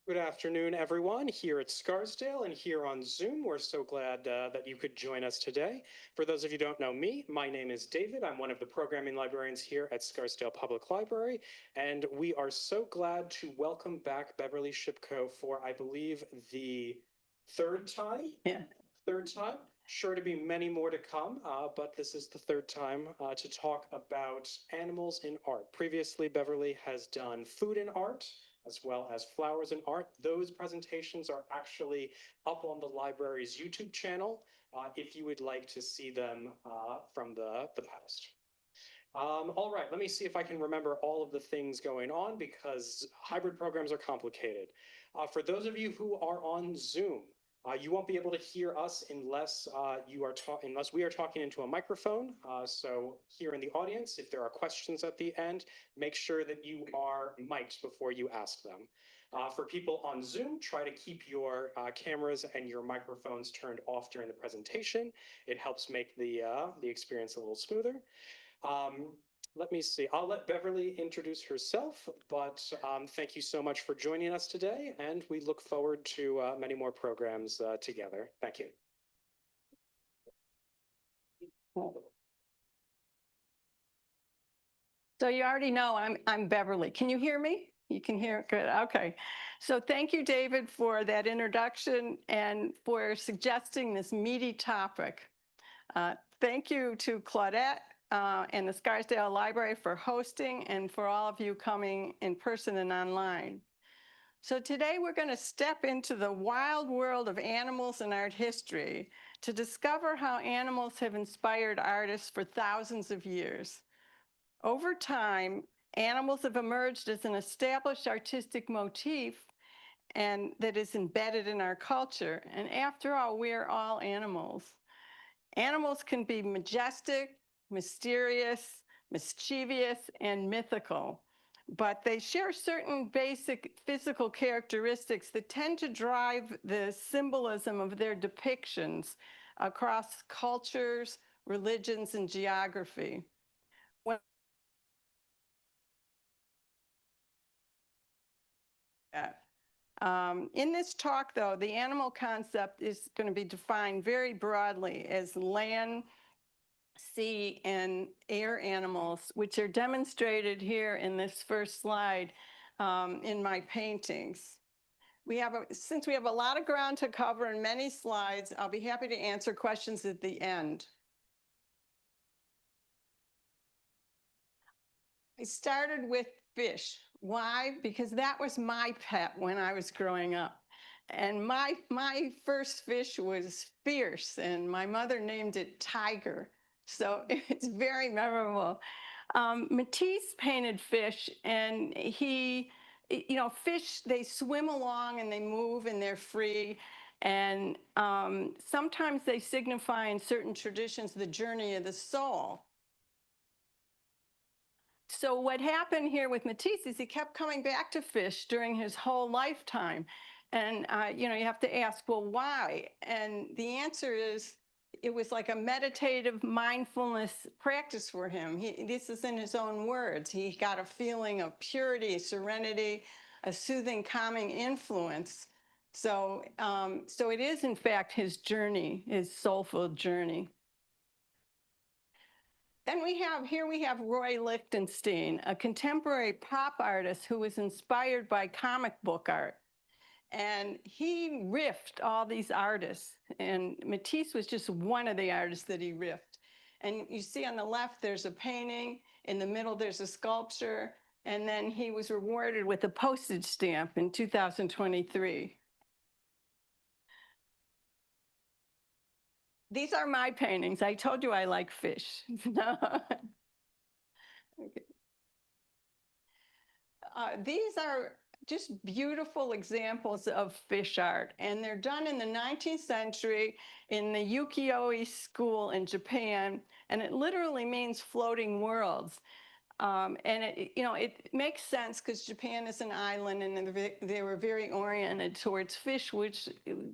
Good afternoon, everyone, here at Scarsdale and here on Zoom. We're so glad that you could join us today. For those of you who don't know me, my name is David. I'm one of the programming librarians here at Scarsdale Public Library, and we are so glad to welcome back Beverly Shipko for, I believe, the third time. Yeah. Third time. Sure to be many more to come, but this is the third time to talk about animals in art. Previously, Beverly has done food in art, as well as flowers and art. Those presentations are actually up on the library's YouTube channel if you would like to see them from the past. All right, let me see if I can remember all of the things going on because hybrid programs are complicated. For those of you who are on Zoom, you won't be able to hear us unless unless we are talking into a microphone. So here in the audience, if there are questions at the end, make sure that you are mic'd before you ask them. For people on Zoom, try to keep your cameras and your microphones turned off during the presentation. It helps make the experience a little smoother. Um, Let me see. I'll let Beverly introduce herself, but thank you so much for joining us today, and we look forward to many more programs together. Thank you. So you already know I'm Beverly. Can you hear me? You can hear? Good. Okay. So thank you, David, for that introduction and for suggesting this meaty topic. Thank you to Claudette and the Scarsdale Library for hosting and for all of you coming in person and online. So today we're going to step into the wild world of animals and art history to discover how animals have inspired artists for thousands of years. Over time, animals have emerged as an established artistic motif and that is embedded in our culture. And after all, we're all animals. Animals can be majestic, mysterious, mischievous, and mythical, but they share certain basic physical characteristics that tend to drive the symbolism of their depictions across cultures, religions, and geography. In this talk, though, the animal concept is going to be defined very broadly as land, sea, and air animals, which are demonstrated here in this first slide in my paintings. Since we have a lot of ground to cover in many slides, I'll be happy to answer questions at the end. I started with fish. Why? Because that was my pet when I was growing up. And my first fish was fierce, and my mother named it Tiger. So it's very memorable. Matisse painted fish, and fish, they swim along and they move and they're free. And sometimes they signify in certain traditions the journey of the soul. So what happened here with Matisse is he kept coming back to fish during his whole lifetime. And, you have to ask, well, why? And the answer is it was like a meditative mindfulness practice for him. This is in his own words. He got a feeling of purity, serenity, a soothing, calming influence. So it is, in fact, his journey, his soulful journey. Then we have Roy Lichtenstein, a contemporary pop artist who was inspired by comic book art. And he riffed all these artists. And Matisse was just one of the artists that he riffed. And you see on the left, there's a painting. In the middle, there's a sculpture. And then he was rewarded with a postage stamp in 2023. These are my paintings. I told you I like fish. Okay. These are just beautiful examples of fish art, and they're done in the 19th century in the ukiyo-e school in Japan, and it literally means floating worlds. And it makes sense because Japan is an island, and they were very oriented towards fish, which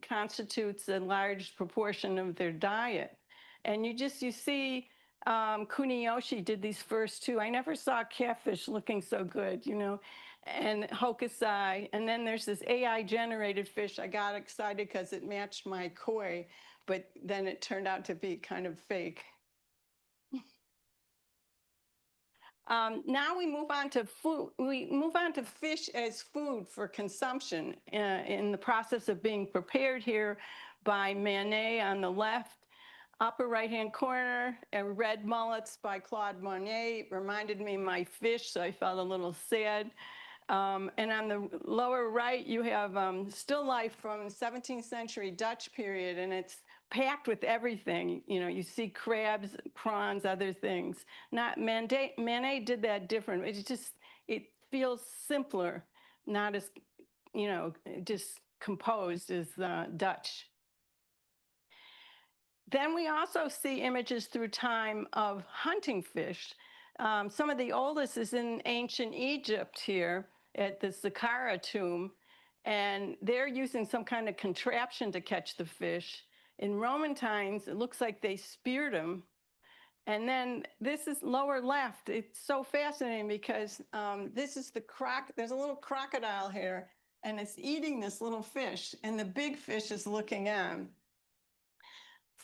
constitutes a large proportion of their diet. And you see Kuniyoshi did these first two. I never saw catfish looking so good, and hokusai. And then there's this AI generated fish. I got excited because it matched my koi, but then it turned out to be kind of fake. Now we move on to food. We move on to fish as food for consumption in the process of being prepared here by Manet on the left. Upper right-hand corner, Red Mullets by Claude Monet reminded me of my fish, so I felt a little sad. And on the lower right, you have still life from 17th century Dutch period, and it's packed with everything. You know, you see crabs, prawns, other things. Manet did that different. It feels simpler, not as, just composed as Dutch. Then we also see images through time of hunting fish. Some of the oldest is in ancient Egypt here at the Saqqara tomb, and they're using some kind of contraption to catch the fish. In Roman times, it looks like they speared them. And then this is lower left. It's so fascinating because this is there's a little crocodile here, and it's eating this little fish, and the big fish is looking on.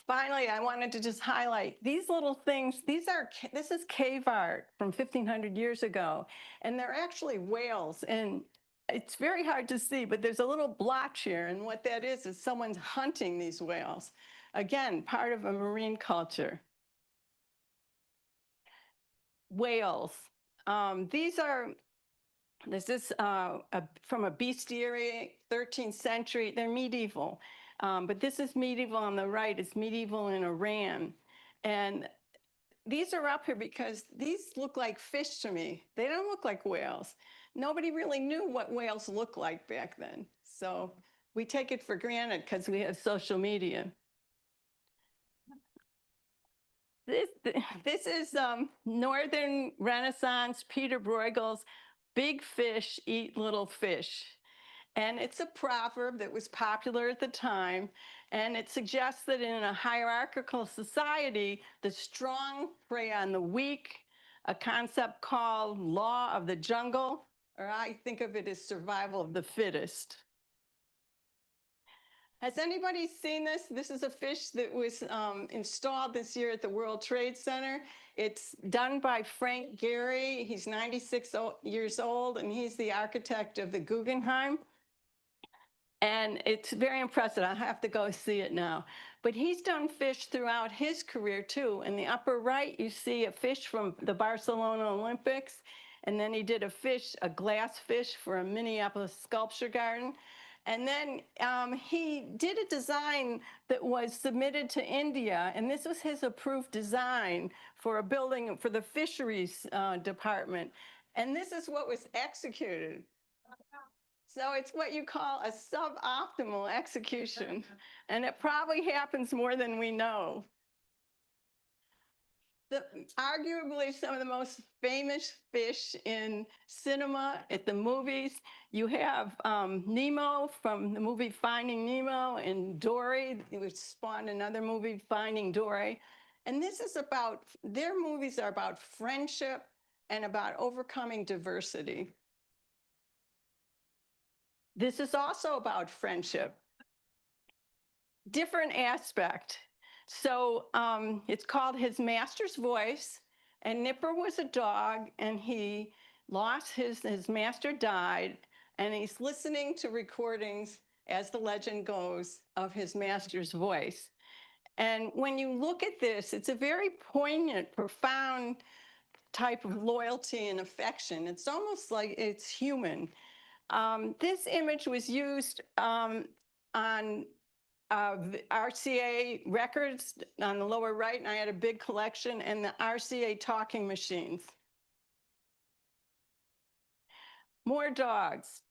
Finally, I wanted to just highlight these little things. This is cave art from 1500 years ago, and they're actually whales. And it's very hard to see, but there's a little blotch here. And what that is someone's hunting these whales. Again, part of a marine culture. Whales. This is from a bestiary, 13th century. They're medieval. But this is medieval on the right. It's medieval in Iran. And these are up here because these look like fish to me. They don't look like whales. Nobody really knew what whales looked like back then. So we take it for granted because we have social media. This is Northern Renaissance Peter Bruegel's Big Fish Eat Little Fish. And it's a proverb that was popular at the time. And it suggests that in a hierarchical society, the strong prey on the weak, a concept called law of the jungle, or I think of it as survival of the fittest. Has anybody seen this? This is a fish that was installed this year at the World Trade Center. It's done by Frank Gehry. He's 96 years old, and he's the architect of the Guggenheim. And it's very impressive. I have to go see it now. But he's done fish throughout his career, too. In the upper right, you see a fish from the Barcelona Olympics. And then he did a glass fish for a Minneapolis sculpture garden. And then he did a design that was submitted to India, and this was his approved design for a building for the fisheries department. And this is what was executed. So it's what you call a suboptimal execution, and it probably happens more than we know. Arguably some of the most famous fish in cinema, at the movies. You have Nemo from the movie Finding Nemo, and Dory, which spawned another movie, Finding Dory. And this is their movies are about friendship and about overcoming diversity. This is also about friendship. Different aspect. So it's called His Master's Voice, and Nipper was a dog, and he lost his master died, and he's listening to recordings, as the legend goes, of his master's voice. And when you look at this, it's a very poignant, profound type of loyalty and affection. It's almost like it's human. This image was used on RCA records on the lower right, and I had a big collection, and the RCA talking machines. More dogs.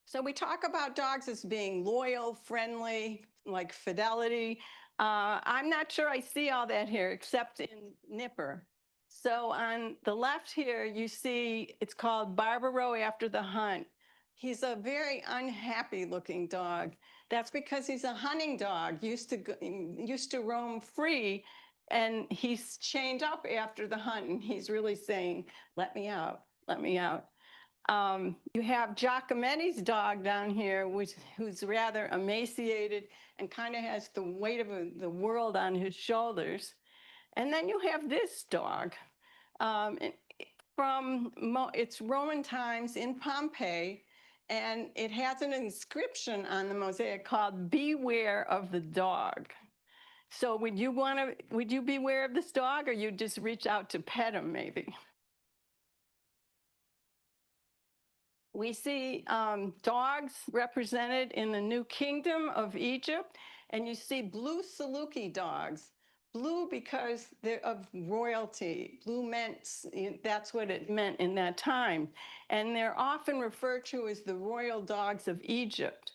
So we talk about dogs as being loyal, friendly, like fidelity. I'm not sure I see all that here, except in Nipper. So on the left here, you see it's called Barbaro after the hunt. He's a very unhappy looking dog. That's because he's a hunting dog, used to roam free, and he's chained up after the hunt, and he's really saying, let me out, let me out. You have Giacometti's dog down here, who's rather emaciated and kind of has the weight of the world on his shoulders. And then you have this dog it's Roman times in Pompeii, and it has an inscription on the mosaic called "Beware of the dog." So would you beware of this dog, or you just reach out to pet him maybe? We see dogs represented in the New Kingdom of Egypt, and you see blue Saluki dogs. Blue because they're of royalty. Blue meant, that's what it meant in that time. And they're often referred to as the royal dogs of Egypt.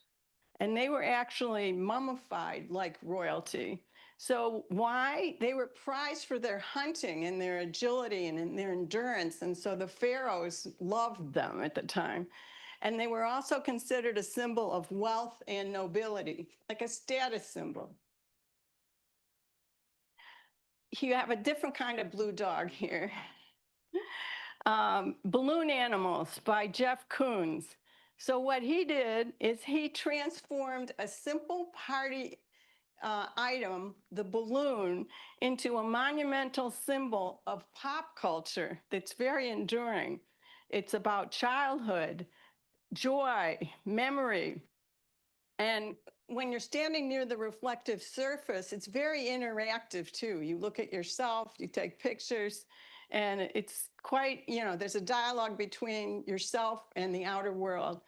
And they were actually mummified like royalty. So why? They were prized for their hunting and their agility and their endurance. And so the pharaohs loved them at the time. And they were also considered a symbol of wealth and nobility, like a status symbol. You have a different kind of blue dog here. Balloon Animals by Jeff Koons. So what he did is he transformed a simple party item, the balloon, into a monumental symbol of pop culture that's very enduring. It's about childhood, joy, memory. And when you're standing near the reflective surface, it's very interactive too. You look at yourself, you take pictures, and it's quite, there's a dialogue between yourself and the outer world.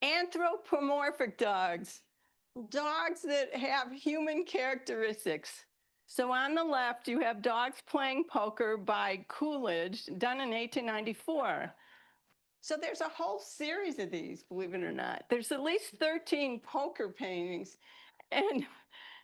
Anthropomorphic dogs, dogs that have human characteristics. So on the left, you have Dogs Playing Poker by Coolidge, done in 1894. So there's a whole series of these, believe it or not. There's at least 13 poker paintings. And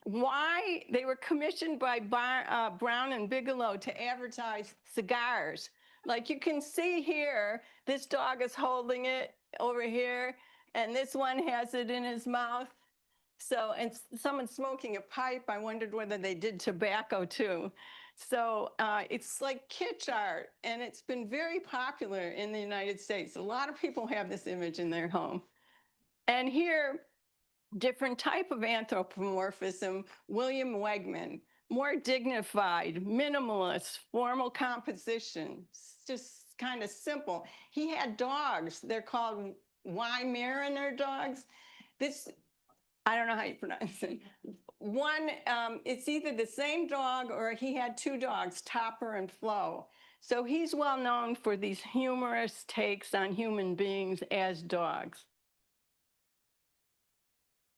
why? They were commissioned by Brown and Bigelow to advertise cigars. Like you can see here, this dog is holding it over here, and this one has it in his mouth. So, and someone's smoking a pipe. I wondered whether they did tobacco too. So it's like kitsch art, and it's been very popular in the United States. A lot of people have this image in their home. And here, different type of anthropomorphism, William Wegman, more dignified, minimalist, formal composition, just kind of simple. He had dogs. They're called Weimaraner dogs. This, I don't know how you pronounce it. One, it's either the same dog or he had two dogs, Topper and Flo. So he's well known for these humorous takes on human beings as dogs.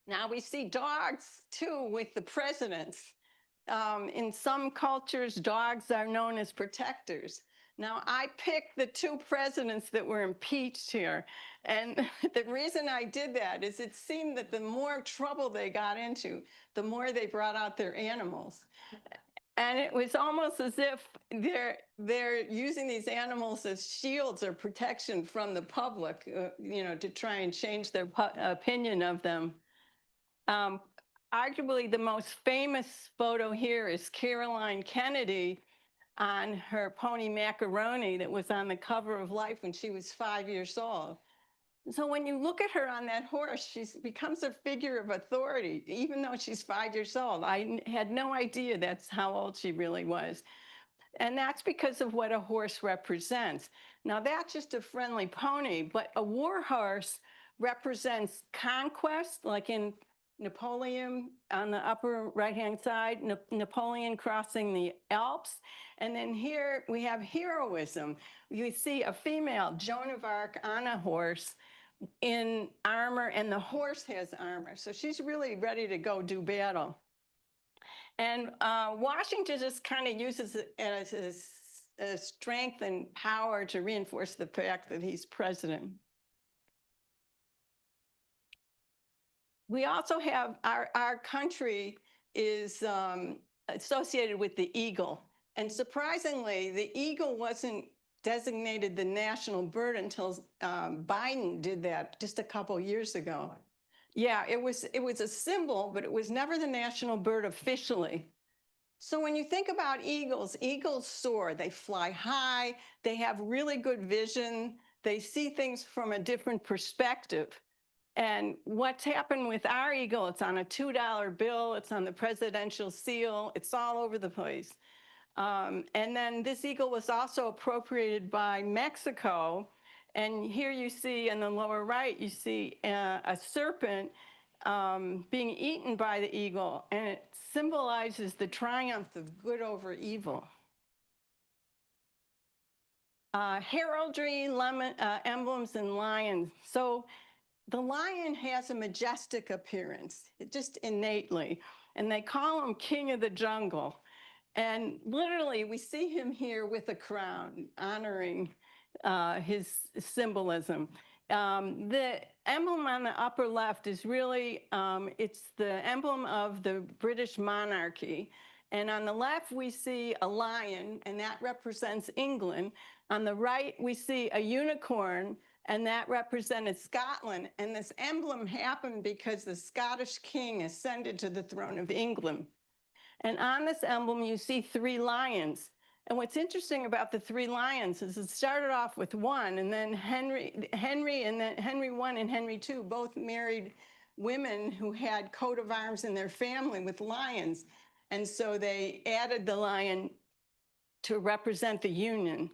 Now we see dogs too with the presidents. In some cultures, dogs are known as protectors. Now, I picked the two presidents that were impeached here. And the reason I did that is it seemed that the more trouble they got into, the more they brought out their animals. And it was almost as if they're using these animals as shields or protection from the public, to try and change their opinion of them. Arguably, the most famous photo here is Caroline Kennedy on her pony Macaroni that was on the cover of Life when she was 5 years old. So when you look at her on that horse, she becomes a figure of authority, even though she's 5 years old. I had no idea that's how old she really was. And that's because of what a horse represents. Now, that's just a friendly pony, but a war horse represents conquest, like in Napoleon on the upper right-hand side, Napoleon crossing the Alps. And then here we have heroism. You see a female, Joan of Arc, on a horse in armor, and the horse has armor. So she's really ready to go do battle. And Washington just kind of uses it as a strength and power to reinforce the fact that he's president. We also have our country is associated with the eagle. And surprisingly, the eagle wasn't designated the national bird until Biden did that just a couple years ago. Yeah, it was a symbol, but it was never the national bird officially. So when you think about eagles, eagles soar, they fly high, they have really good vision, they see things from a different perspective. And what's happened with our eagle, it's on a $2 bill, it's on the presidential seal, it's all over the place. And then this eagle was also appropriated by Mexico. And here you see in the lower right, you see a serpent being eaten by the eagle, and it symbolizes the triumph of good over evil. Heraldry, emblems, and lions. So the lion has a majestic appearance, just innately, and they call him king of the jungle. And literally, we see him here with a crown, honoring his symbolism. The emblem on the upper left is really, it's the emblem of the British monarchy. And on the left, we see a lion, and that represents England. On the right, we see a unicorn, and that represented Scotland. And this emblem happened because the Scottish king ascended to the throne of England. And on this emblem, you see 3 lions. And what's interesting about the 3 lions is it started off with one, and then Henry and then Henry I and Henry II both married women who had coat of arms in their family with lions. And so they added the lion to represent the union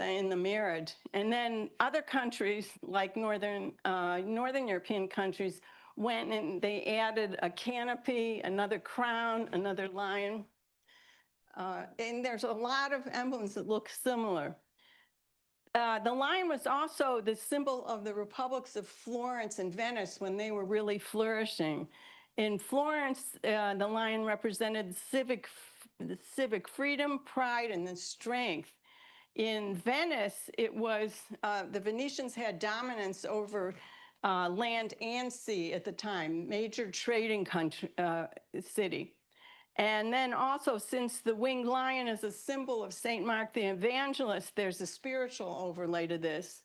in the marriage. And then other countries, like Northern European countries, went and they added a canopy, another crown, another lion. And there's a lot of emblems that look similar. The lion was also the symbol of the republics of Florence and Venice when they were really flourishing. In Florence, the lion represented civic freedom, pride, and the strength. In Venice, it was the Venetians had dominance over land and sea at the time, major trading city. And then also, since the winged lion is a symbol of St. Mark the Evangelist, there's a spiritual overlay to this.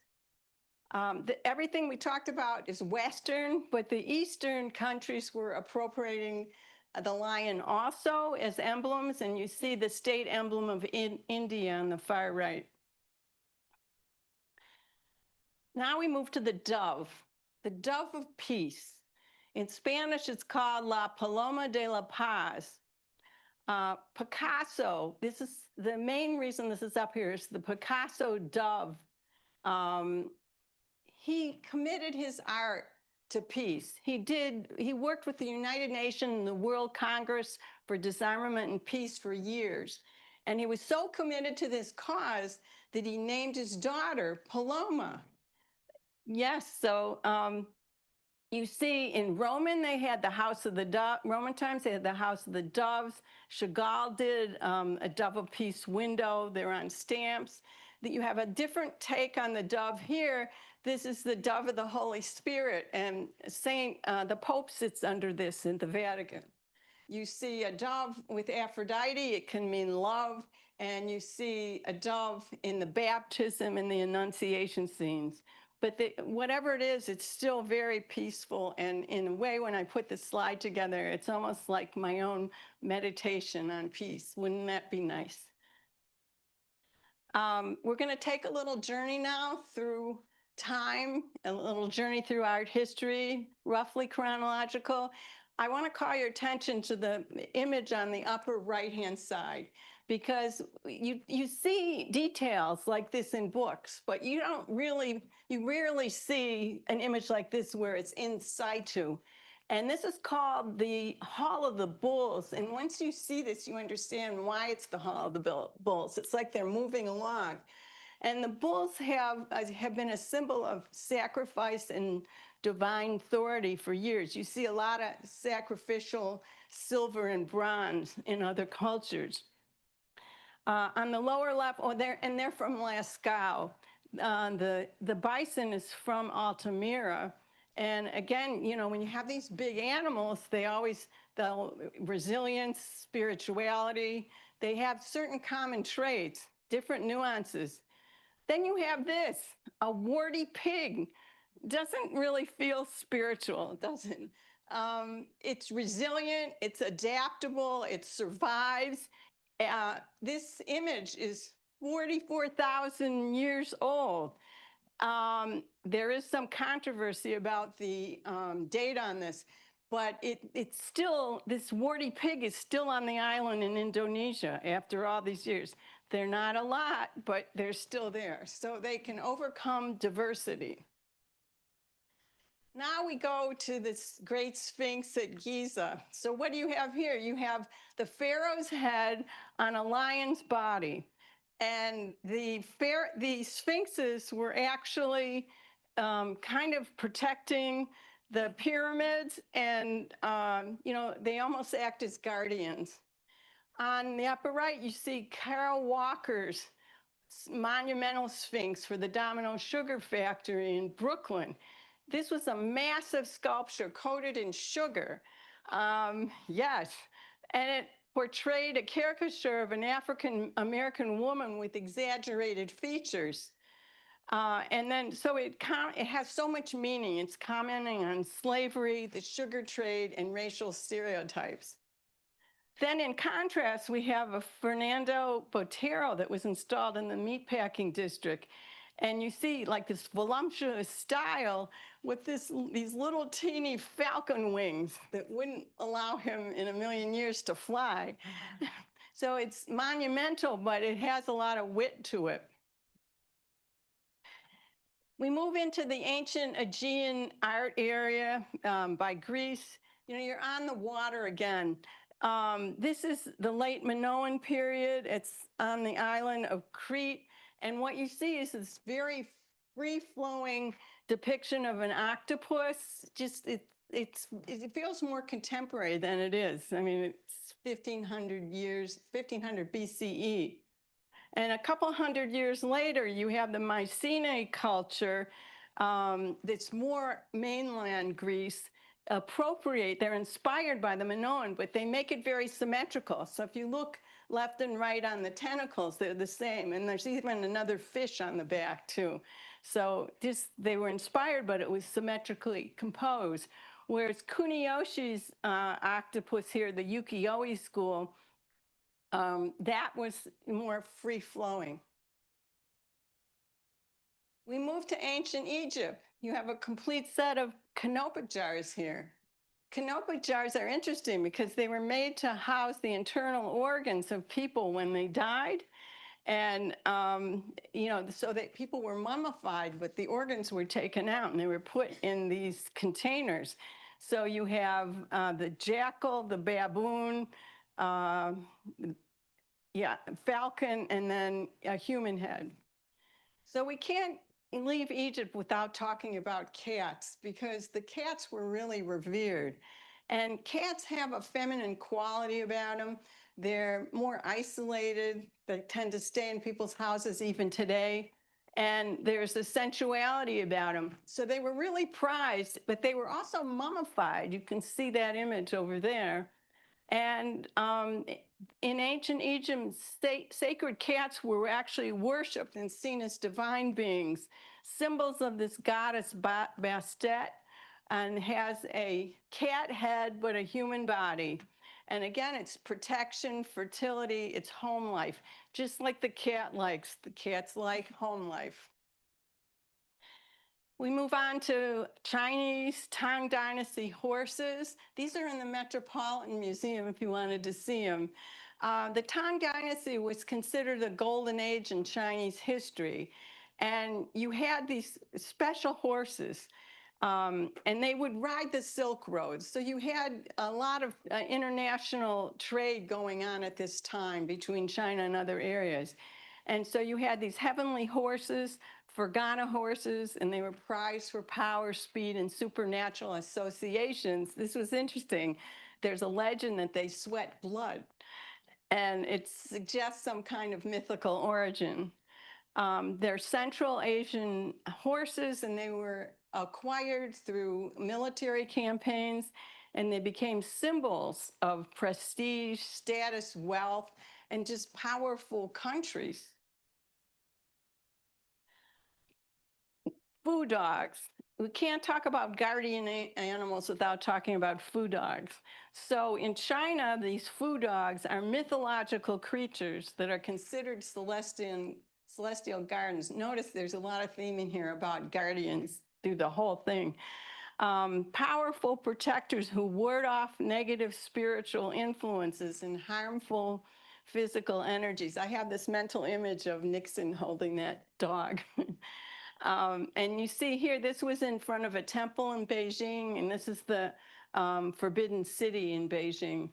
Everything we talked about is Western, but the Eastern countries were appropriating the lion also as emblems, and you see the state emblem of India on the far right. Now we move to the dove of peace. In Spanish, it's called La Paloma de la Paz. Picasso, this is the main reason this is up here, is the Picasso dove. He committed his art to peace. He worked with the United Nations and the World Congress for Disarmament and Peace for years. And he was so committed to this cause that he named his daughter Paloma. Yes, so you see in Roman, they had the House of the Dove. Roman times, they had the House of the Doves. Chagall did a Dove of Peace window. They're on stamps. That you have a different take on the dove here. This is the dove of the Holy Spirit, and the Pope sits under this in the Vatican. You see a dove with Aphrodite, it can mean love, and you see a dove in the baptism and the Annunciation scenes. But whatever it is, it's still very peaceful, and in a way, when I put this slide together, it's almost like my own meditation on peace. Wouldn't that be nice? We're going to take a little journey now through time, a little journey through art history, roughly chronological. I want to call your attention to the image on the upper right-hand side, because you see details like this in books, but you rarely see an image like this where it's in situ. And this is called the Hall of the Bulls. And once you see this, you understand why it's the Hall of the Bulls. It's like they're moving along. And the bulls have been a symbol of sacrifice and divine authority for years. You see a lot of sacrificial silver and bronze in other cultures. On the lower left, they're from Lascaux. The bison is from Altamira. And again, when you have these big animals, resilience, spirituality, they have certain common traits, different nuances. Then you have this, a warty pig. Doesn't really feel spiritual, doesn't. It's resilient, it's adaptable, it survives. This image is 44,000 years old. There is some controversy about the date on this, but it's still, this warty pig is still on the island in Indonesia after all these years. They're not a lot, but they're still there. So they can overcome diversity. Now we go to this great Sphinx at Giza. So what do you have here? You have the pharaoh's head on a lion's body. And the sphinxes were actually kind of protecting the pyramids, and they almost act as guardians. On the upper right, you see Carol Walker's monumental sphinx for the Domino Sugar Factory in Brooklyn. This was a massive sculpture coated in sugar. Yes, and it portrayed a caricature of an African-American woman with exaggerated features. And then, so it has so much meaning. It's commenting on slavery, the sugar trade, and racial stereotypes. Then in contrast, we have a Fernando Botero that was installed in the meatpacking district. And you see like this voluptuous style with these little teeny falcon wings that wouldn't allow him in a million years to fly. So it's monumental, but it has a lot of wit to it. We move into the ancient Aegean art area by Greece. You're on the water again. This is the late Minoan period. It's on the island of Crete. And what you see is this very free-flowing depiction of an octopus. Just it feels more contemporary than it is. I mean, it's 1500 BCE. And a couple hundred years later, you have the Mycenae culture that's more mainland Greece. They're inspired by the Minoan, but they make it very symmetrical. So if you look left and right on the tentacles, they're the same. And there's even another fish on the back too. So they were inspired, but it was symmetrically composed. Whereas Kuniyoshi's octopus here, the ukiyo-e school, that was more free-flowing. We move to ancient Egypt. You have a complete set of canopic jars here. Canopic jars are interesting because they were made to house the internal organs of people when they died. And, so that people were mummified, but the organs were taken out and they were put in these containers. So you have the jackal, the baboon, falcon, and then a human head. So we can't leave Egypt without talking about cats, because the cats were really revered. And cats have a feminine quality about them. They're more isolated. They tend to stay in people's houses even today. And there's a sensuality about them. So they were really prized, but they were also mummified. You can see that image over there. And in ancient Egypt, sacred cats were actually worshipped and seen as divine beings, symbols of this goddess Bastet, and has a cat head but a human body. And again, it's protection, fertility, it's home life, just like the cat likes. The cats like home life. We move on to Chinese Tang Dynasty horses. These are in the Metropolitan Museum if you wanted to see them. The Tang Dynasty was considered a golden age in Chinese history. And you had these special horses, and they would ride the Silk Road. So you had a lot of international trade going on at this time between China and other areas. And so you had these heavenly horses, Fergana horses, and they were prized for power, speed, and supernatural associations. This was interesting. There's a legend that they sweat blood, and it suggests some kind of mythical origin. They're Central Asian horses, and they were acquired through military campaigns, and they became symbols of prestige, status, wealth, and just powerful countries. food dogs. We can't talk about guardian animals without talking about food dogs. So in China, these food dogs are mythological creatures that are considered celestial gardens. Notice there's a lot of theme in here about guardians through the whole thing. Powerful protectors who ward off negative spiritual influences and harmful physical energies. I have this mental image of Nixon holding that dog. And you see here, this was in front of a temple in Beijing, and this is the Forbidden City in Beijing.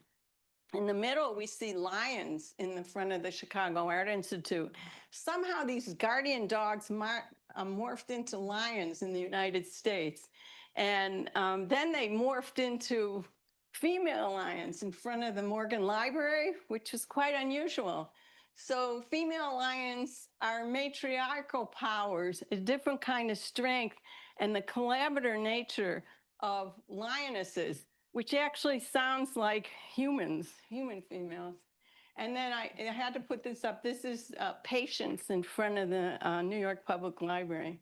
In the middle, we see lions in the front of the Chicago Art Institute. Somehow these guardian dogs morphed into lions in the United States. And then they morphed into female lions in front of the Morgan Library, which was quite unusual. So female lions are matriarchal powers, a different kind of strength, and the collaborator nature of lionesses, which actually sounds like humans, human females. And then I had to put this up. This is Patience in front of the New York Public Library.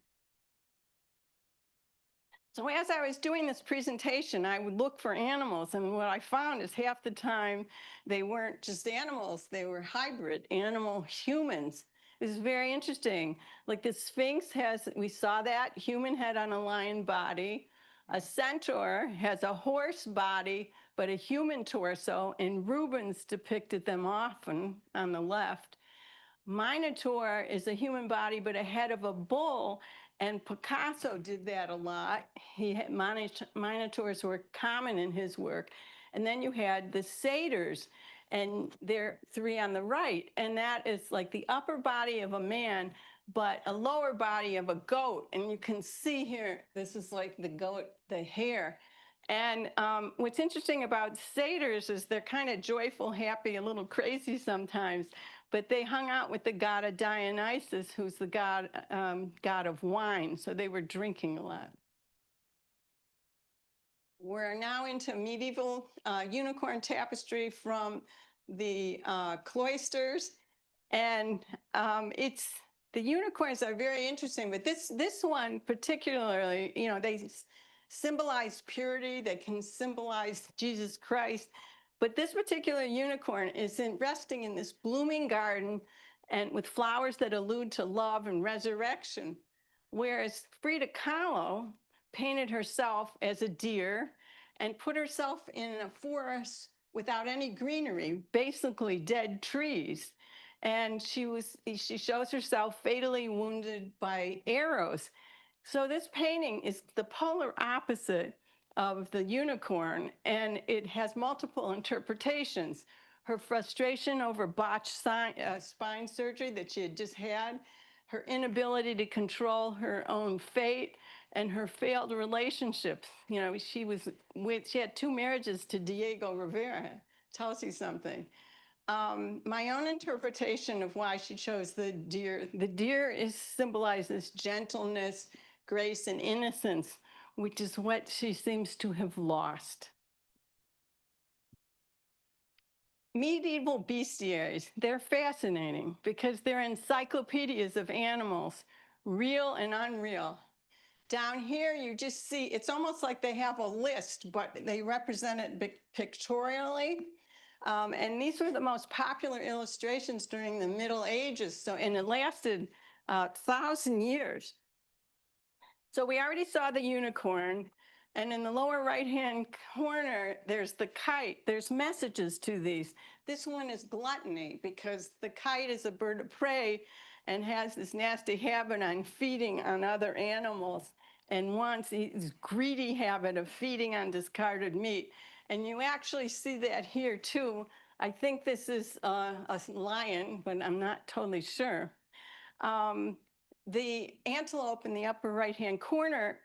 So as I was doing this presentation, I would look for animals, and what I found is half the time they weren't just animals, they were hybrid animal humans. It was very interesting. Like the Sphinx has, we saw that, human head on a lion body. A centaur has a horse body, but a human torso, and Rubens depicted them often on the left. Minotaur is a human body, but a head of a bull, and Picasso did that a lot. He had minotaurs were common in his work. And then you had the satyrs, and they're three on the right, and that is like the upper body of a man, but a lower body of a goat. And you can see here, this is like the goat, the hair. And what's interesting about satyrs is they're kind of joyful, happy, a little crazy sometimes, but they hung out with the god of Dionysus, who's the god of wine, so they were drinking a lot. We're now into medieval unicorn tapestry from the cloisters, and the unicorns are very interesting, but this one particularly, you know, they symbolize purity, they can symbolize Jesus Christ, but this particular unicorn is resting in this blooming garden and with flowers that allude to love and resurrection, whereas Frida Kahlo painted herself as a deer and put herself in a forest without any greenery, basically dead trees. And she shows herself fatally wounded by arrows. So this painting is the polar opposite of the unicorn, and it has multiple interpretations. Her frustration over botched spine surgery that she had just had, her inability to control her own fate, and her failed relationships. You know, she had 2 marriages to Diego Rivera. Tells you something. My own interpretation of why she chose the deer symbolizes gentleness, grace, and innocence, which is what she seems to have lost. Medieval bestiaries, they're fascinating because they're encyclopedias of animals, real and unreal. Down here, you just see, it's almost like they have a list, but they represent it pictorially. And these were the most popular illustrations during the Middle Ages. And it lasted 1,000 years. So we already saw the unicorn. And in the lower right-hand corner, there's the kite. There's messages to these. This one is gluttony because the kite is a bird of prey and has this nasty habit on feeding on other animals and wants this greedy habit of feeding on discarded meat. And you actually see that here too. I think this is a lion, but I'm not totally sure. The antelope in the upper right-hand corner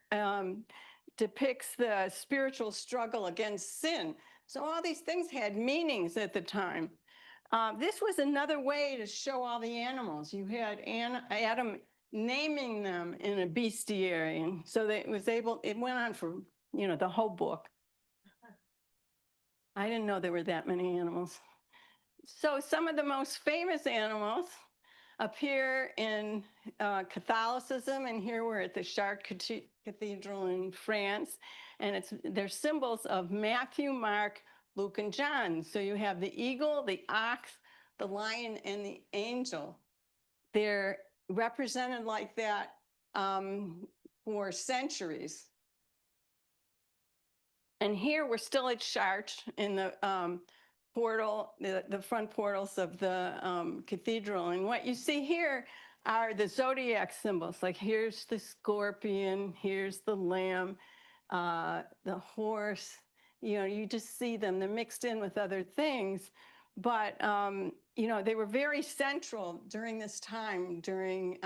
depicts the spiritual struggle against sin. So all these things had meanings at the time. This was another way to show all the animals. You had Adam naming them in a bestiary, and so that it went on for, you know, the whole book. I didn't know there were that many animals. So some of the most famous animals appear in Catholicism, and here we're at the Chartres Cathedral in France, and they're symbols of Matthew, Mark, Luke, and John. So you have the eagle, the ox, the lion, and the angel. They're represented like that for centuries. And here we're still at Chartres in the portal, the front portals of the cathedral. And what you see here are the zodiac symbols. Like here's the scorpion, here's the lamb, the horse. You know, you just see them. They're mixed in with other things. But, you know, they were very central during this time, during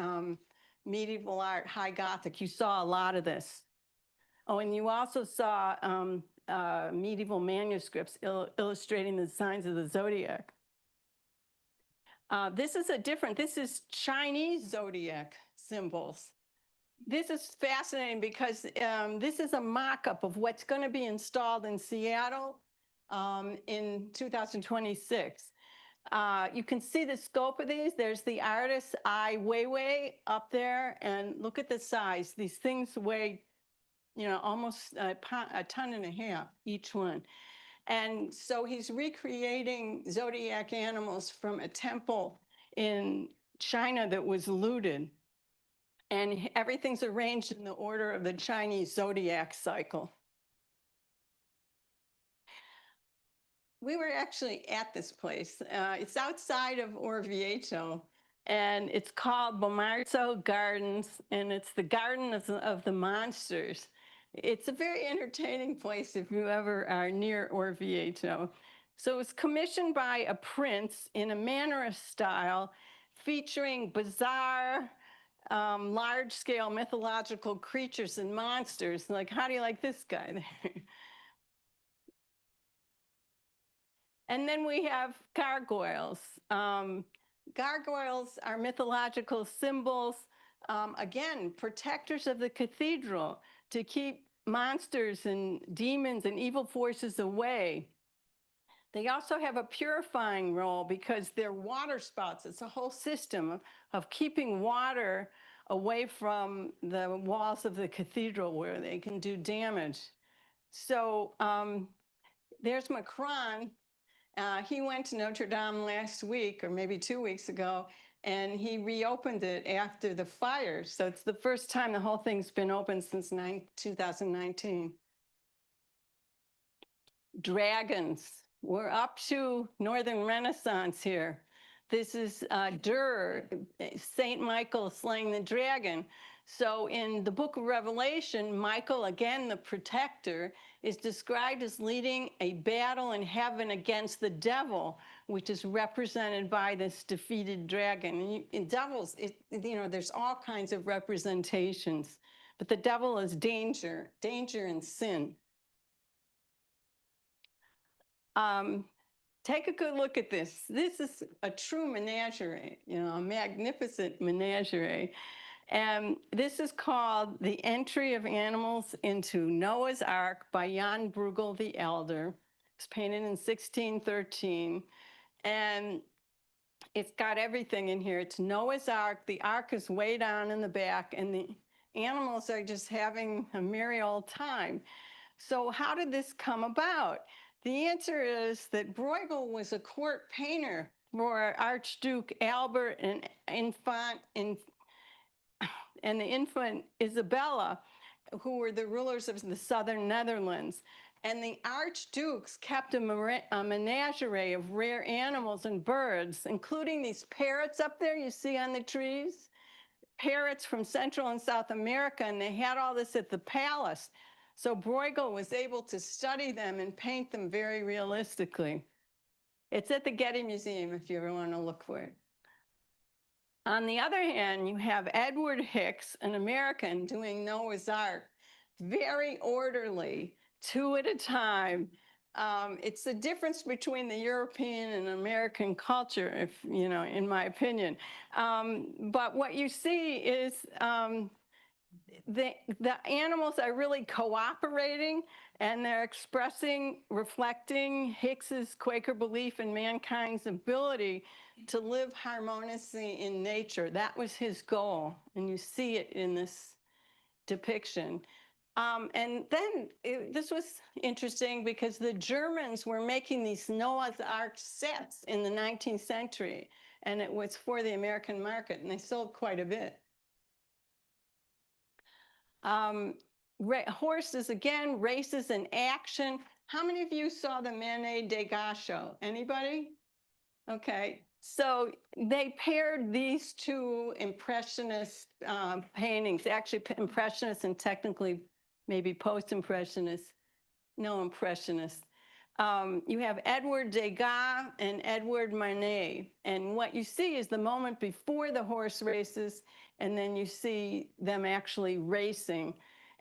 medieval art, High Gothic. You saw a lot of this. Oh, and you also saw medieval manuscripts illustrating the signs of the zodiac. This is Chinese zodiac symbols. This is fascinating because this is a mock-up of what's going to be installed in Seattle in 2026. You can see the scope of these. There's the artist's Ai Weiwei up there, and look at the size. These things weigh, you know, almost a ton and a half each one. And so he's recreating zodiac animals from a temple in China that was looted. And everything's arranged in the order of the Chinese zodiac cycle. We were actually at this place. It's outside of Orvieto, and it's called Bomarzo Gardens, and it's the Garden of the Monsters. It's a very entertaining place if you ever are near Orvieto. So it was commissioned by a prince in a Mannerist style, featuring bizarre, large-scale mythological creatures and monsters. Like, how do you like this guy there? And then we have gargoyles. Gargoyles are mythological symbols, again, protectors of the cathedral to keep monsters and demons and evil forces away. They also have a purifying role because they're water spouts. It's a whole system of keeping water away from the walls of the cathedral where they can do damage. So there's Macron. He went to Notre Dame last week, or maybe 2 weeks ago, and he reopened it after the fire. So it's the first time the whole thing's been open since 2019. Dragons. We're up to Northern Renaissance here. This is Dur, Saint Michael slaying the dragon. So in the book of Revelation, Michael, again, the protector, is described as leading a battle in heaven against the devil, which is represented by this defeated dragon. And in devils, you know, there's all kinds of representations, but the devil is danger and sin. Take a good look at this. This is a true menagerie, you know, a magnificent menagerie. And this is called The Entry of Animals into Noah's Ark by Jan Bruegel the Elder. It's painted in 1613. And it's got everything in here. It's Noah's Ark. The ark is way down in the back, and the animals are just having a merry old time. So how did this come about? The answer is that Bruegel was a court painter for Archduke Albert and the infant Isabella, who were the rulers of the southern Netherlands. And the archdukes kept a menagerie of rare animals and birds, including these parrots up there you see on the trees, parrots from Central and South America, and they had all this at the palace. So Bruegel was able to study them and paint them very realistically. It's at the Getty Museum if you ever want to look for it. On the other hand, you have Edward Hicks, an American, doing Noah's Ark, very orderly, 2 at a time. It's the difference between the European and American culture, if you know, in my opinion. But what you see is the animals are really cooperating, and they're expressing, reflecting Hicks's Quaker belief in mankind's ability to live harmoniously in nature. That was his goal, and you see it in this depiction. And then this was interesting because the Germans were making these Noah's Ark sets in the 19th century, and it was for the American market, and they sold quite a bit. Horses, again, races in action. How many of you saw the Manet Degas show? Anybody? Okay, so they paired these two impressionist paintings, actually impressionist and technically maybe post-impressionist, no impressionist. You have Edward Degas and Edward Manet, and what you see is the moment before the horse races, and then you see them actually racing.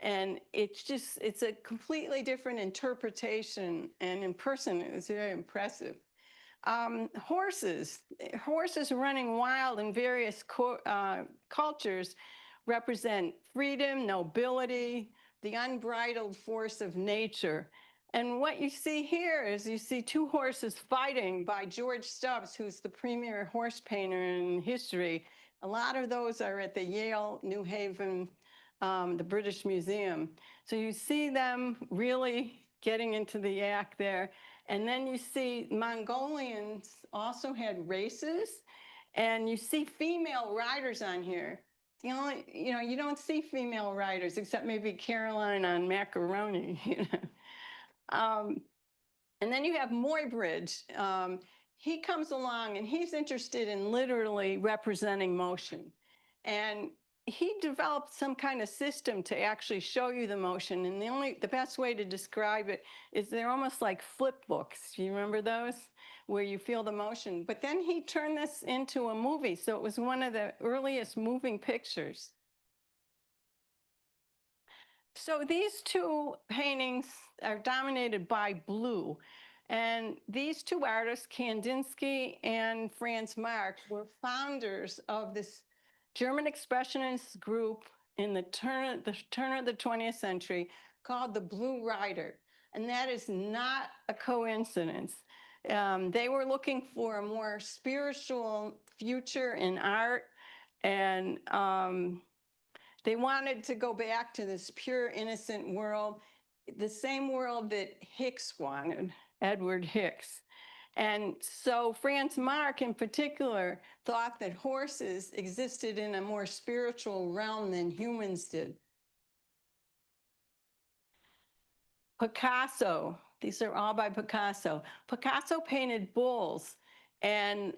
And it's a completely different interpretation, and in person it was very impressive. Horses running wild in various cultures represent freedom, nobility, the unbridled force of nature. And what you see here is you see two horses fighting by George Stubbs, who's the premier horse painter in history. A lot of those are at the Yale, New Haven, the British Museum. So you see them really getting into the act there. And then you see Mongolians also had races, and you see female riders on here. The only, you don't see female riders except maybe Caroline on Macaroni, And then you have Muybridge. He comes along and he's interested in literally representing motion. And he developed some kind of system to actually show you the motion. And the best way to describe it is they're almost like flip books. You remember those? Where you feel the motion. But then he turned this into a movie. So it was one of the earliest moving pictures. So these two paintings are dominated by blue. And these two artists, Kandinsky and Franz Marc, were founders of this German expressionist group in the turn of the 20th century called the Blue Rider. And that is not a coincidence. They were looking for a more spiritual future in art, and they wanted to go back to this pure, innocent world, the same world that Hicks wanted, Edward Hicks. And so Franz Marc in particular thought that horses existed in a more spiritual realm than humans did. Picasso, these are all by Picasso. Picasso painted bulls, and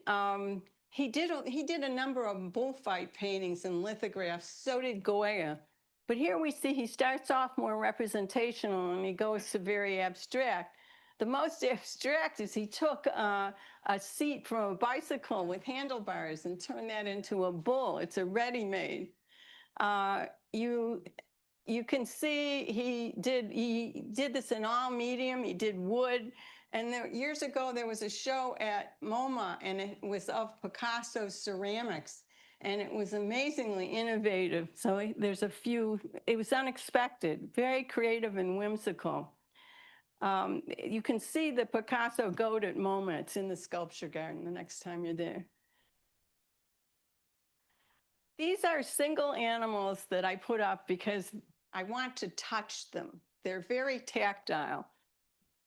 he did a number of bullfight paintings and lithographs. So did Goya. But here we see he starts off more representational and he goes to very abstract. The most abstract is he took a seat from a bicycle with handlebars and turned that into a bull. It's a ready-made. You can see he did this in all medium. He did wood. And years ago, there was a show at MoMA, and it was of Picasso's ceramics. And it was amazingly innovative. So there's a few, it was unexpected, very creative and whimsical. You can see the Picasso goat at MoMA. It's in the sculpture garden the next time you're there. These are single animals that I put up because I want to touch them. They're very tactile.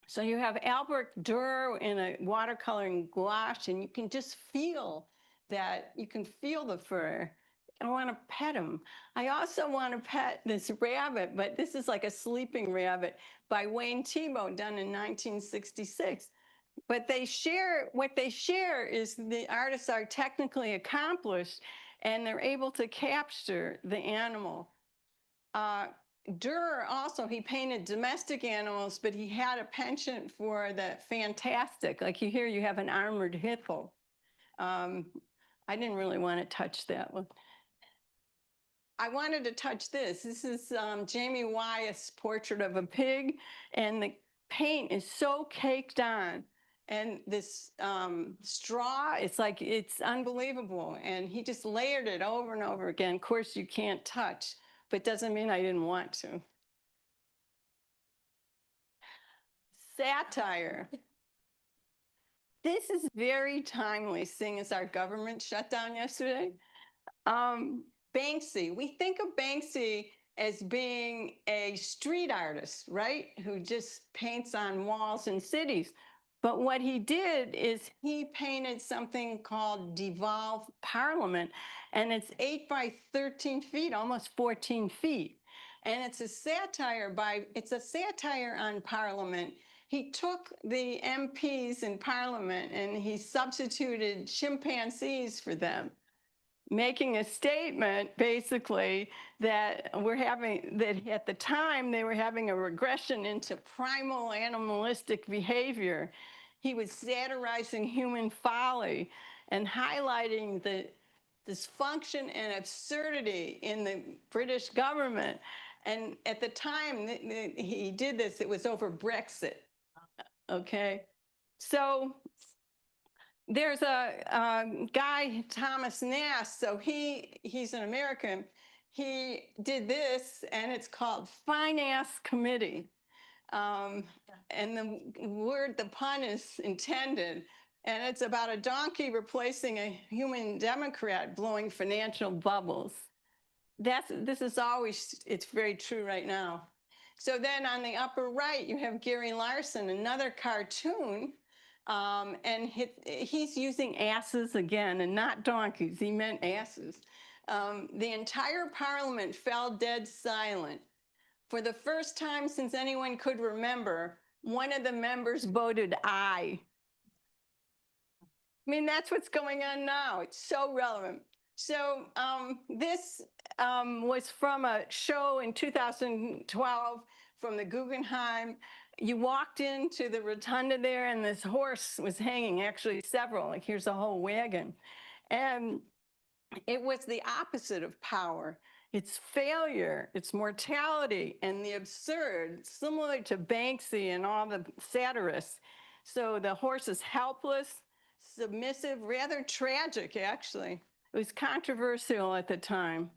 So you have Albert Dürer in a watercoloring gouache, and you can just feel that, you can feel the fur. I want to pet him. I also want to pet this rabbit, but this is like a sleeping rabbit by Wayne Thiebaud, done in 1966. But what they share is the artists are technically accomplished, and they're able to capture the animal. Dürer also, he painted domestic animals, but he had a penchant for the fantastic. Like here you have an armored hippo. I didn't really want to touch that one. I wanted to touch this. This is Jamie Wyeth's portrait of a pig, and the paint is so caked on. And this straw, it's unbelievable. And he just layered it over and over again. Of course, you can't touch. but doesn't mean I didn't want to. Satire. This is very timely, seeing as our government shut down yesterday. Banksy, we think of Banksy as being a street artist, right? Who just paints on walls in cities. But what he did is he painted something called Devolve Parliament, and it's 8 by 13 feet, almost 14 feet. And it's a satire on Parliament. He took the MPs in Parliament and he substituted chimpanzees for them, making a statement basically that at the time they were having a regression into primal animalistic behavior. He was satirizing human folly and highlighting the dysfunction and absurdity in the British government. And at the time he did this, it was over Brexit. Okay, so there's a guy, Thomas Nast, so he's an American. He did this, and it's called Fine Ass Committee. And the pun is intended, and it's about a donkey replacing a human Democrat blowing financial bubbles. It's very true right now. So then on the upper right, you have Gary Larson, another cartoon. And he's using asses again, and not donkeys. He meant asses. The entire Parliament fell dead silent. For the first time since anyone could remember, one of the members voted aye. I mean, that's what's going on now. It's so relevant. So this was from a show in 2012 from the Guggenheim. You walked into the rotunda there, and this horse was hanging, actually several, like here's a whole wagon. And it was the opposite of power. It's failure, it's mortality, and the absurd, similar to Banksy and all the satirists. So the horse is helpless, submissive, rather tragic, actually. It was controversial at the time,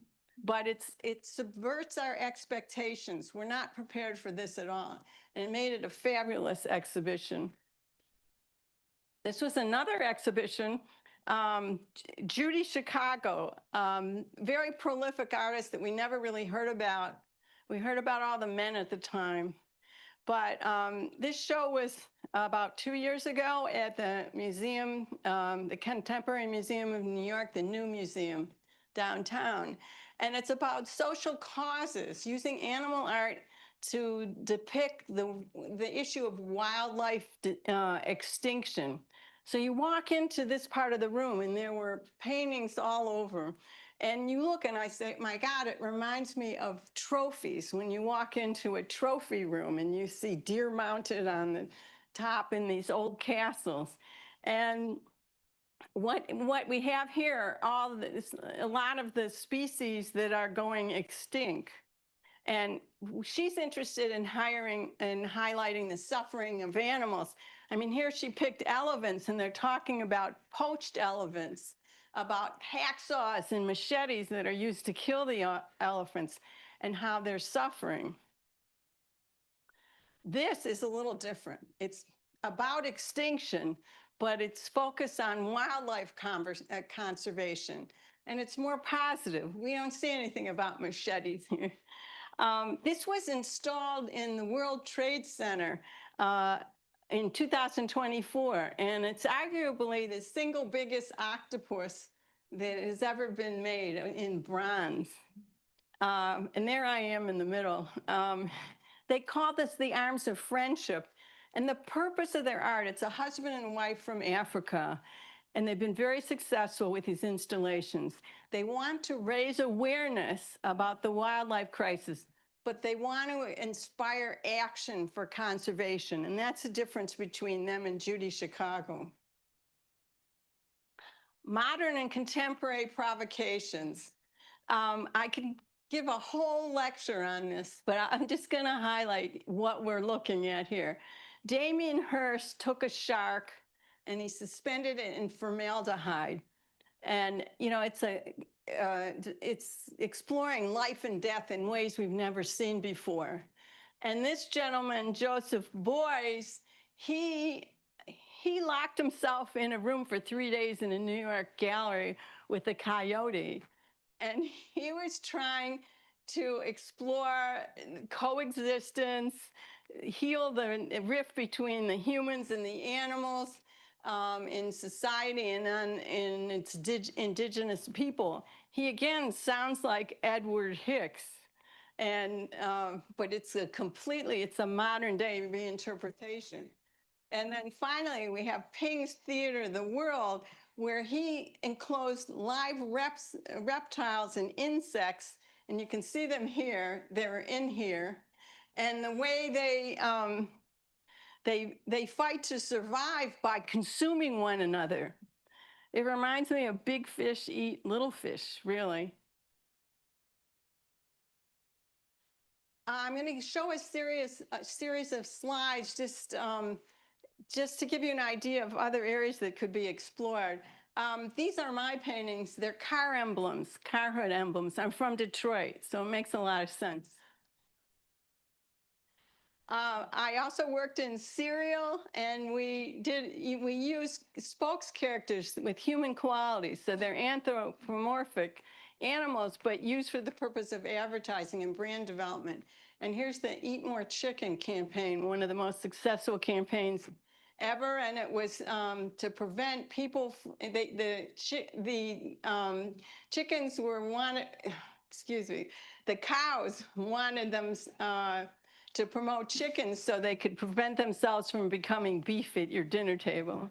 but it subverts our expectations. We're not prepared for this at all. And it made it a fabulous exhibition. This was another exhibition. Judy Chicago, very prolific artist that we never really heard about. We heard about all the men at the time. But this show was about 2 years ago at the museum, the Contemporary Museum of New York, the new museum downtown. And it's about social causes, using animal art to depict the issue of wildlife extinction. So you walk into this part of the room, and there were paintings all over. And you look, and I say, my God, it reminds me of trophies. When you walk into a trophy room and you see deer mounted on the top in these old castles. And what we have here, a lot of the species that are going extinct. And she's interested in highlighting the suffering of animals. I mean, here she picked elephants, and they're talking about poached elephants, about hacksaws and machetes that are used to kill the elephants, and how they're suffering. This is a little different. It's about extinction, but it's focused on wildlife conservation, and it's more positive. We don't see anything about machetes here. This was installed in the World Trade Center in 2024, and it's arguably the single biggest octopus that has ever been made in bronze. And there I am in the middle. They call this the Arms of Friendship. And the purpose of their art, it's a husband and wife from Africa, and they've been very successful with these installations. They want to raise awareness about the wildlife crisis, but they want to inspire action for conservation. And that's the difference between them and Judy Chicago. Modern and contemporary provocations. I can give a whole lecture on this, but I'm just going to highlight what we're looking at here. Damien Hirst took a shark and he suspended it in formaldehyde. And, it's exploring life and death in ways we've never seen before. And this gentleman, Joseph Beuys, he he locked himself in a room for 3 days in a New York gallery with a coyote. And he was trying to explore coexistence, heal the rift between the humans and the animals in society and in its indigenous people. He again sounds like Edward Hicks. And but it's a modern day reinterpretation. And then finally, we have Ping's Theater, the World, where he enclosed live reptiles and insects, and you can see them here. They're in here, and the way they fight to survive by consuming one another. It reminds me of big fish eat little fish, really. I'm going to show a series of slides just to give you an idea of other areas that could be explored. These are my paintings. They're car emblems, carhood emblems. I'm from Detroit, so it makes a lot of sense. I also worked in cereal, and we used spokes characters with human qualities. So they're anthropomorphic animals, but used for the purpose of advertising and brand development. And here's the Eat More Chicken campaign, one of the most successful campaigns ever. And it was to prevent people, the chickens were wanted, excuse me, the cows wanted them to promote chickens so they could prevent themselves from becoming beef at your dinner table.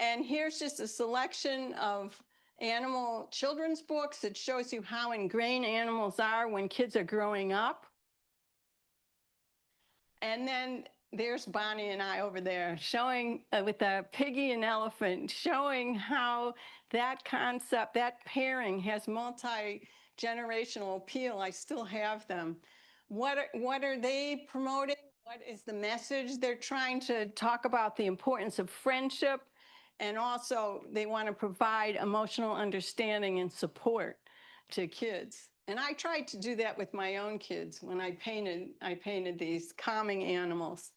And here's just a selection of animal children's books that shows you how ingrained animals are when kids are growing up. And then there's Bonnie and I over there showing with the piggy and elephant, showing how that concept, that pairing has multi-generational appeal. I still have them. What are they promoting? What is the message? They're trying to talk about the importance of friendship, and also they want to provide emotional understanding and support to kids. And I tried to do that with my own kids when I painted these calming animals.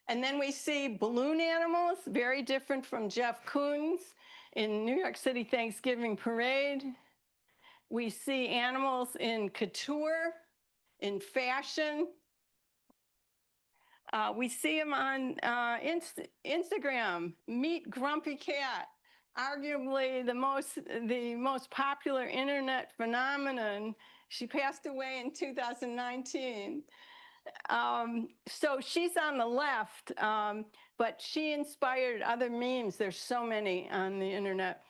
And then we see balloon animals, very different from Jeff Koons in New York City Thanksgiving Parade. We see animals in couture, in fashion. We see them on Instagram. Meet Grumpy Cat, arguably the most popular internet phenomenon. She passed away in 2019. So she's on the left, but she inspired other memes. There's so many on the internet.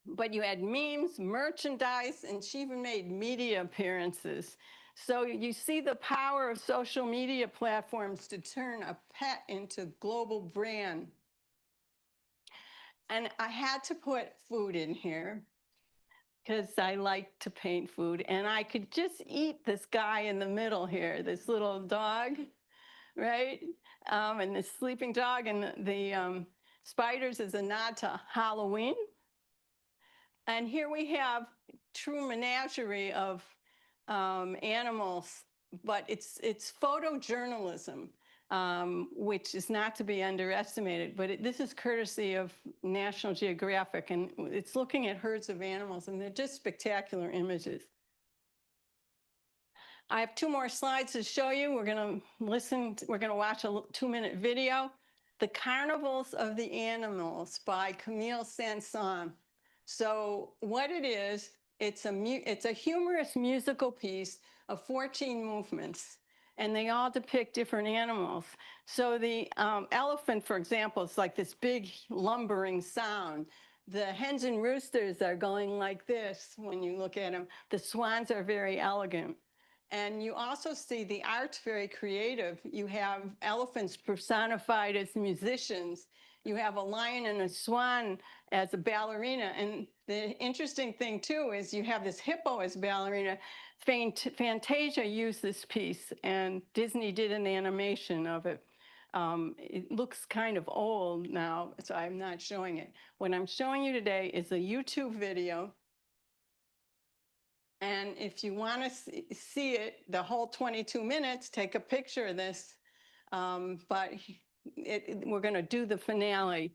But you had memes, merchandise, and she even made media appearances. So you see the power of social media platforms to turn a pet into global brand. And I had to put food in here because I like to paint food. And I could just eat this guy in the middle here, this little dog, right? And this sleeping dog, and the spiders is a nod to Halloween. And here we have true menagerie of animals, but it's photojournalism, which is not to be underestimated. But this is courtesy of National Geographic, and it's looking at herds of animals, and they're just spectacular images. I have 2 more slides to show you. We're going to watch a 2-minute video. The Carnivals of the Animals by Camille Saint-Saëns. So what it is, it's a humorous musical piece of 14 movements, and they all depict different animals. So the elephant, for example, is like this big lumbering sound. The hens and roosters are going like this when you look at them. The swans are very elegant. And you also see the art's very creative. You have elephants personified as musicians. You have a lion and a swan as a ballerina. And the interesting thing, too, is you have this hippo as ballerina. Fantasia used this piece, and Disney did an animation of it. It looks kind of old now, so I'm not showing it. What I'm showing you today is a YouTube video. And if you want to see it, the whole 22 minutes, take a picture of this. But we're going to do the finale.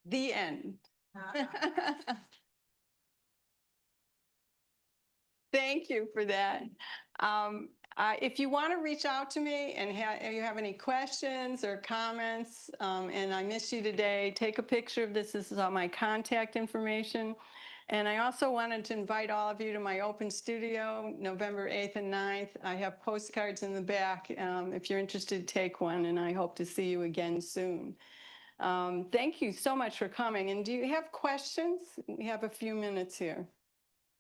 The end. Thank you for that. If you want to reach out to me and you have any questions or comments, and I miss you today, take a picture of this. This is all my contact information. And I also wanted to invite all of you to my open studio, November 8th and 9th. I have postcards in the back if you're interested, take one, and I hope to see you again soon. Thank you so much for coming. And do you have questions? We have a few minutes here.